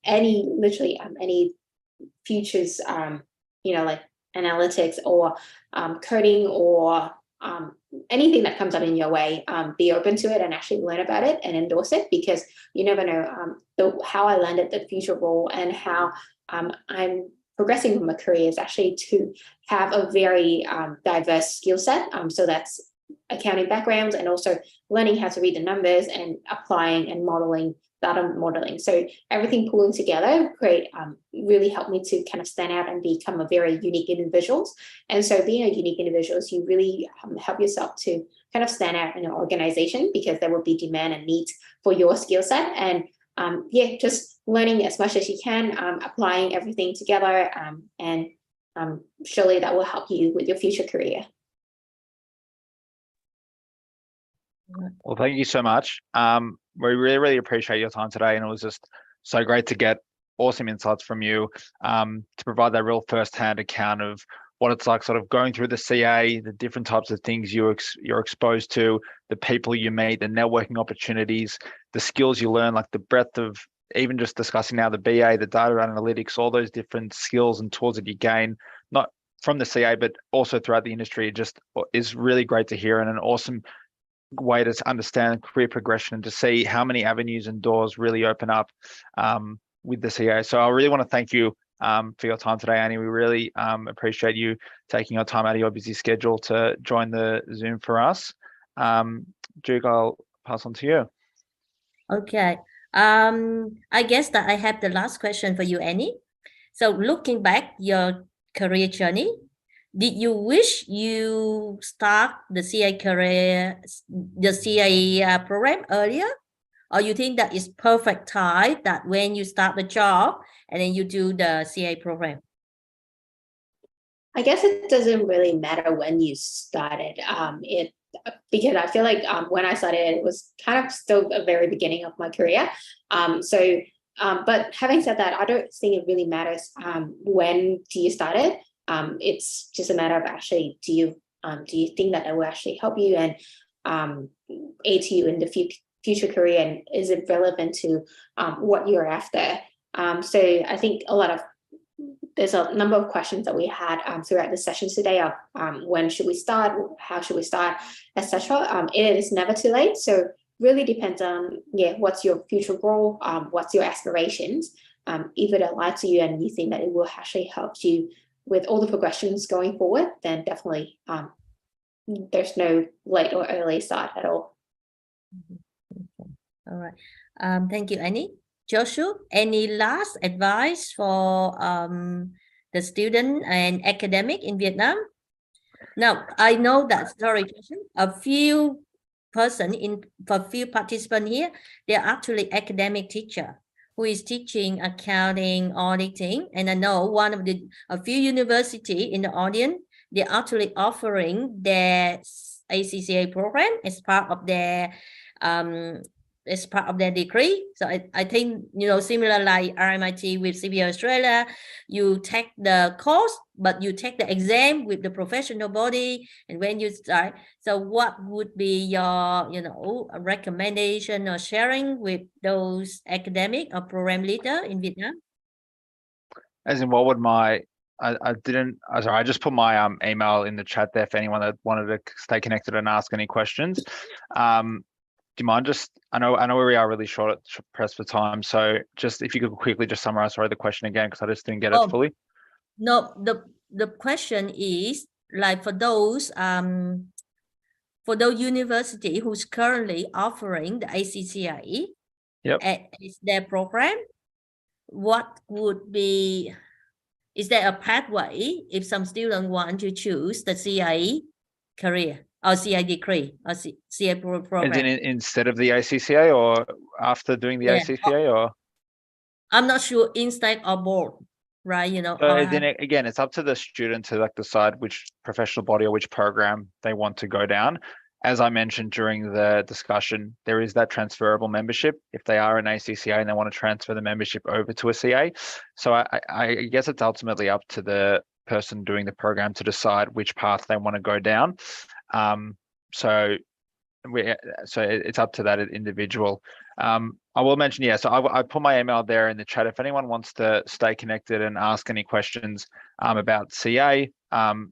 futures, like analytics or coding or anything that comes up in your way, be open to it and actually learn about it and endorse it, because you never know how I landed the future role and how I'm progressing with my career is actually to have a very diverse skill set. So that's accounting backgrounds and also learning how to read the numbers and applying and modeling, data modeling. So everything pulling together really helped me to kind of stand out and become a very unique individual. And so being a unique individual is you really help yourself to kind of stand out in an organization because there will be demand and needs for your skill set. And just learning as much as you can, applying everything together, and surely that will help you with your future career. Well, thank you so much. We really, really appreciate your time today, and it was just so great to get awesome insights from you to provide that real first-hand account of what it's like sort of going through the CA, the different types of things you're exposed to, the people you meet, the networking opportunities, the skills you learn, like the breadth of even just discussing now the BA, the data analytics, all those different skills and tools that you gain, not from the CA, but also throughout the industry. It just is really great to hear and an awesome way to understand career progression and to see how many avenues and doors really open up with the CA. So I really want to thank you for your time today, Annie. We really appreciate you taking your time out of your busy schedule to join the Zoom for us. Duke, I'll pass on to you. Okay. I guess that I have the last question for you, Annie. So looking back your career journey, did you wish you start the CA career, the CA program earlier? Or you think that it's perfect time that when you start the job and then you do the CA program? I guess it doesn't really matter when you started. Because I feel like when I started, it was kind of still the very beginning of my career. But having said that, I don't think it really matters when do you start it. It's just a matter of actually, do you think that will actually help you and aid you in the future career, and is it relevant to what you're after? So I think there's a number of questions that we had throughout the session today of when should we start, how should we start, etc. It is never too late. So really depends on what's your future goal, what's your aspirations. If it aligns to you and you think that it will actually help you with all the progressions going forward, then definitely there's no late or early start at all. Okay. All right. Thank you, Annie. Joshua, any last advice for the student and academic in Vietnam? Now, I know that, sorry, a few participants here, they're actually academic teacher who is teaching accounting, auditing, and I know a few university in the audience, they're actually offering their ACCA program as part of their degree. So I think, similar like RMIT with CBA Australia, you take the course, but you take the exam with the professional body. And when you start, so what would be your, recommendation or sharing with those academic or program leader in Vietnam? As in, what would my I didn't. Sorry, I just put my email in the chat there for anyone that wanted to stay connected and ask any questions. Do you mind just? I know we are really pressed for time, so just if you could quickly just summarize the question again, because I just didn't get it fully. No, the question is like for those university who's currently offering the ACCA, as their program, what would be? Is there a pathway if some student want to choose the CA career or CA degree or CA program? Instead of the ACCA or after doing the ACCA, or? I'm not sure, instead or both, right? You know. So then again, it's up to the student to like decide which professional body or which program they want to go down. As I mentioned during the discussion, there is that transferable membership if they are an ACCA and they want to transfer the membership over to a CA. So I guess it's ultimately up to the person doing the program to decide which path they want to go down. So it's up to that individual. I will mention, so I put my email there in the chat. If anyone wants to stay connected and ask any questions about CA,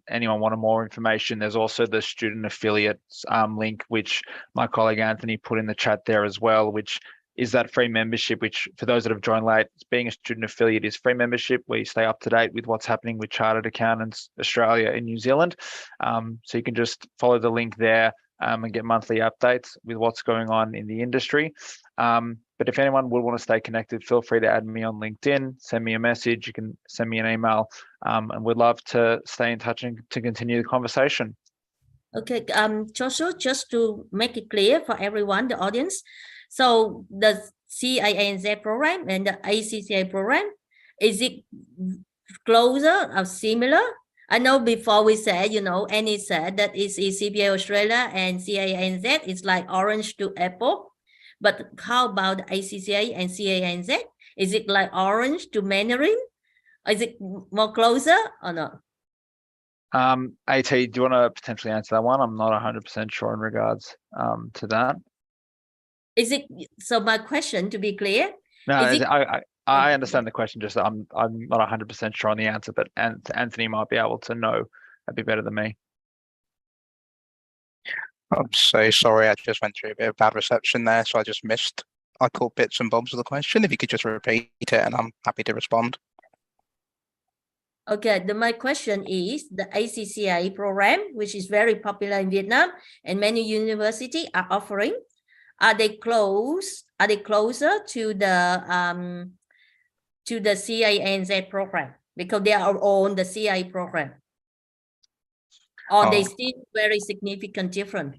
anyone wanted more information, there's also the student affiliates link, which my colleague Anthony put in the chat there as well, which is that free membership, which for those that have joined late, being a student affiliate is free membership where you stay up to date with what's happening with Chartered Accountants Australia and New Zealand. So you can just follow the link there and get monthly updates with what's going on in the industry. But if anyone would want to stay connected, feel free to add me on LinkedIn, send me a message, you can send me an email, and we'd love to stay in touch and to continue the conversation. Okay, Joshua, just to make it clear for everyone, the audience, so the CA ANZ program and the ACCA program, is it closer or similar? I know before we said, Annie said that it's CPA Australia and CA ANZ is like orange to apple. But how about the ACCA and CA ANZ? Is it like orange to mandarin? Is it more closer or not? AT, do you want to potentially answer that one? I'm not 100% sure in regards to that. Is it, so my question, to be clear? No, I understand the question, just I'm not 100% sure on the answer, but Anthony might be able to know a bit better than me. I'm so sorry, I just went through a bit of bad reception there, so I caught bits and bobs of the question. If you could just repeat it, and I'm happy to respond. Okay, my question is the ACCA program, which is very popular in Vietnam and many universities are offering. Are they closer to the CA ANZ program because they are on the CA program? Or they still very significant different?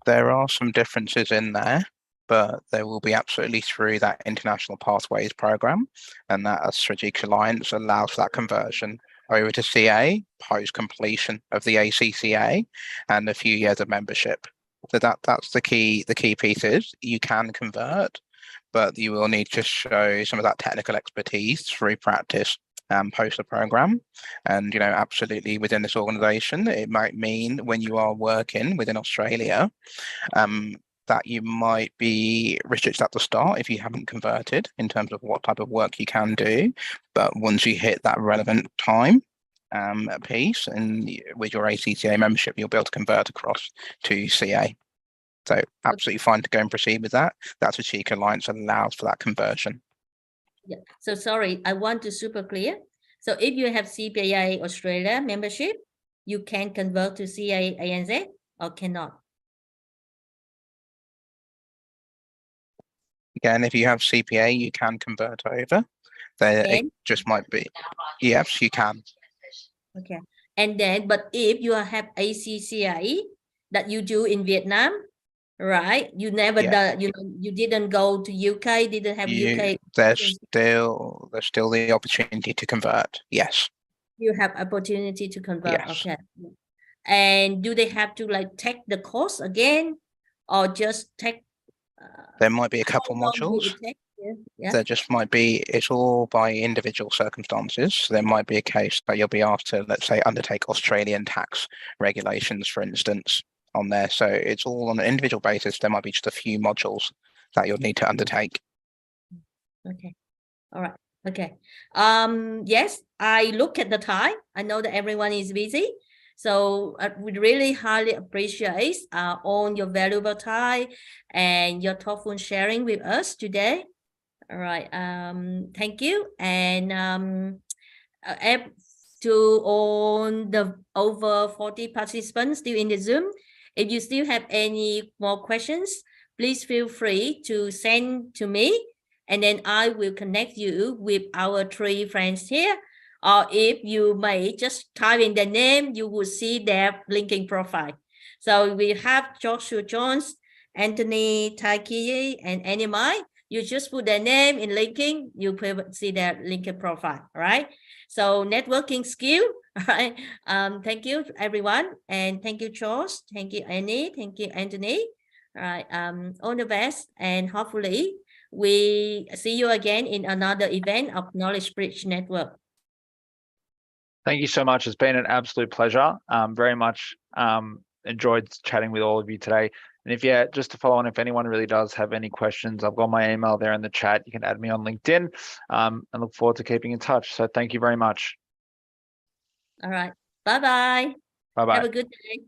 There are some differences in there, but they will be absolutely through that International Pathways program, and that Strategic Alliance allows for that conversion over to CA post completion of the ACCA and a few years of membership. So that's the key piece is you can convert, but you will need to show some of that technical expertise through practice post the program. And absolutely within this organization, it might mean when you are working within Australia that you might be restricted at the start if you haven't converted in terms of what type of work you can do. But once you hit that relevant time piece and with your ACCA membership, you'll be able to convert across to CA. So absolutely fine to go and proceed with that. That's what Strategic Alliance allows for that conversion. Yeah. So sorry, I want to super clear. So if you have CPA Australia membership, you can convert to CA ANZ or cannot? Again, if you have CPA, you can convert over. It just might be, yes, you can. Okay. And then, but if you have ACCA that you do in Vietnam, right? You never done, you didn't go to UK, didn't have UK. There's still the opportunity to convert. Yes. You have opportunity to convert. Yes. Okay. And do they have to like take the course again, or just take? There might be a couple modules. There just might be. It's all by individual circumstances. So there might be a case that you'll be asked to, let's say, undertake Australian tax regulations, for instance, on there. So it's all on an individual basis. There might be just a few modules that you'll need to undertake. Okay. All right. Okay. Yes, I look at the time. I know that everyone is busy. So I would really highly appreciate all your valuable time and your thoughtful sharing with us today. All right. Thank you. And to all the over 40 participants still in the Zoom, if you still have any more questions, please feel free to send to me, and then I will connect you with our 3 friends here. Or if you may just type in their name, you will see their LinkedIn profile. So we have Joshua Jones, Anthony Taiki, and Annie Mai. You just put their name in LinkedIn, you will see their LinkedIn profile, right? So networking skill, right? Thank you, everyone. And thank you, George. Thank you, Annie. Thank you, Anthony. All right. All the best. And hopefully we see you again in another event of Knowledge Bridge Network. Thank you so much. It's been an absolute pleasure. Very much enjoyed chatting with all of you today. And if just to follow on, if anyone really does have any questions, I've got my email there in the chat. You can add me on LinkedIn, and look forward to keeping in touch. So thank you very much. All right. Bye-bye. Bye-bye. Have a good day.